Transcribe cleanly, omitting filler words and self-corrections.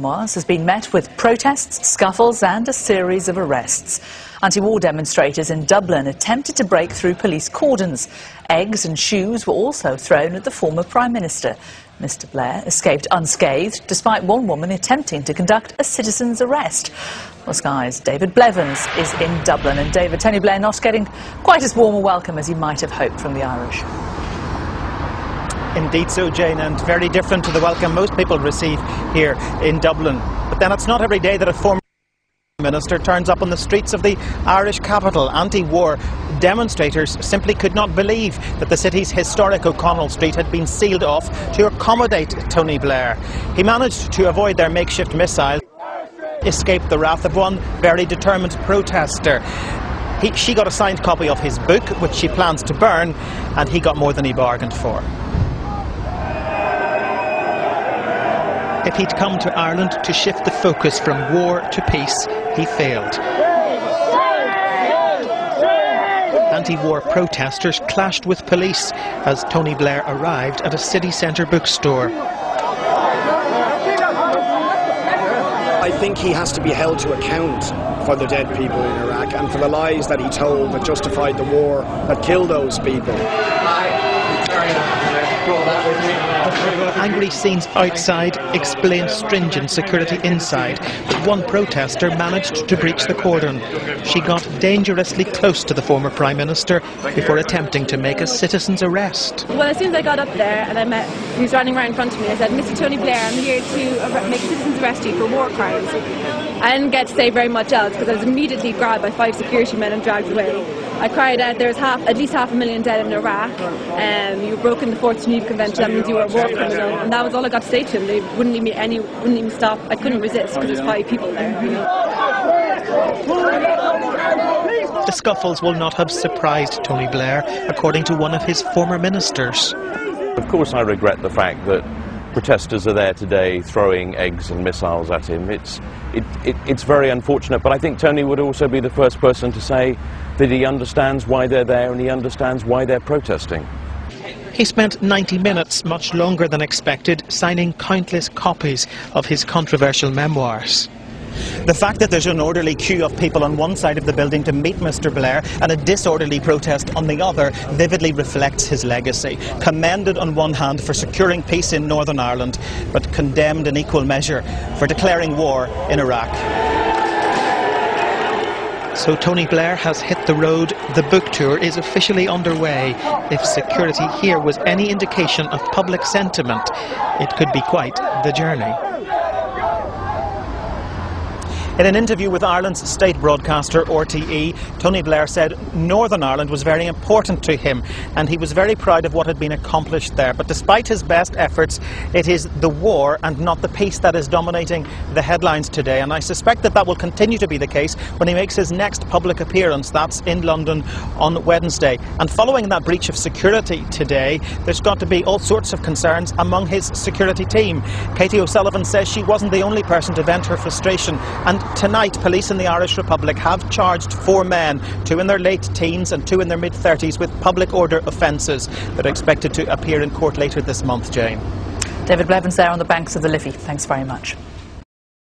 has been met with protests, scuffles and a series of arrests. Anti-war demonstrators in Dublin attempted to break through police cordons. Eggs and shoes were also thrown at the former Prime Minister. Mr Blair escaped unscathed, despite one woman attempting to conduct a citizen's arrest. Well, Sky's David Blevins is in Dublin, and David, Tony Blair not getting quite as warm a welcome as he might have hoped from the Irish. Indeed so, Jane, and very different to the welcome most people receive here in Dublin. But then it's not every day that a former Minister turns up on the streets of the Irish capital. Anti-war demonstrators simply could not believe that the city's historic O'Connell Street had been sealed off to accommodate Tony Blair. He managed to avoid their makeshift missile, escaped the wrath of one very determined protester. She got a signed copy of his book, which she plans to burn, and he got more than he bargained for. If he'd come to Ireland to shift the focus from war to peace, he failed. Anti-war protesters clashed with police as Tony Blair arrived at a city centre bookstore. I think he has to be held to account for the dead people in Iraq and for the lies that he told that justified the war that killed those people. Angry scenes outside explain stringent security inside, but one protester managed to breach the cordon. She got dangerously close to the former Prime Minister before attempting to make a citizen's arrest. Well, as soon as I got up there and I met who was running right in front of me, I said, "Mr. Tony Blair, I'm here to make a citizen's arrest you for war crimes." I didn't get to say very much else because I was immediately grabbed by 5 security men and dragged away. I cried out, "There's at least 500,000 dead in Iraq. You broken the 4th Geneva Convention, that means you were a war criminal." And that was all I got to say to him. They wouldn't let me stop. I couldn't resist because there's 5 people there. You know? The scuffles will not have surprised Tony Blair, according to one of his former ministers. Of course I regret the fact that protesters are there today throwing eggs and missiles at him. It's very unfortunate, but I think Tony would also be the first person to say that he understands why they're there and he understands why they're protesting. He spent 90 minutes, much longer than expected, signing countless copies of his controversial memoirs. The fact that there's an orderly queue of people on one side of the building to meet Mr Blair and a disorderly protest on the other vividly reflects his legacy. Commended on one hand for securing peace in Northern Ireland, but condemned in equal measure for declaring war in Iraq. So Tony Blair has hit the road. The book tour is officially underway. If security here was any indication of public sentiment, it could be quite the journey. In an interview with Ireland's state broadcaster RTE, Tony Blair said Northern Ireland was very important to him and he was very proud of what had been accomplished there. But despite his best efforts, it is the war and not the peace that is dominating the headlines today. And I suspect that will continue to be the case when he makes his next public appearance. That's in London on Wednesday. And following that breach of security today, there's got to be all sorts of concerns among his security team. Katie O'Sullivan says she wasn't the only person to vent her frustration, and tonight, police in the Irish Republic have charged 4 men, 2 in their late teens and 2 in their mid-30s, with public order offences that are expected to appear in court later this month, Jane. David Blevins there on the banks of the Liffey. Thanks very much.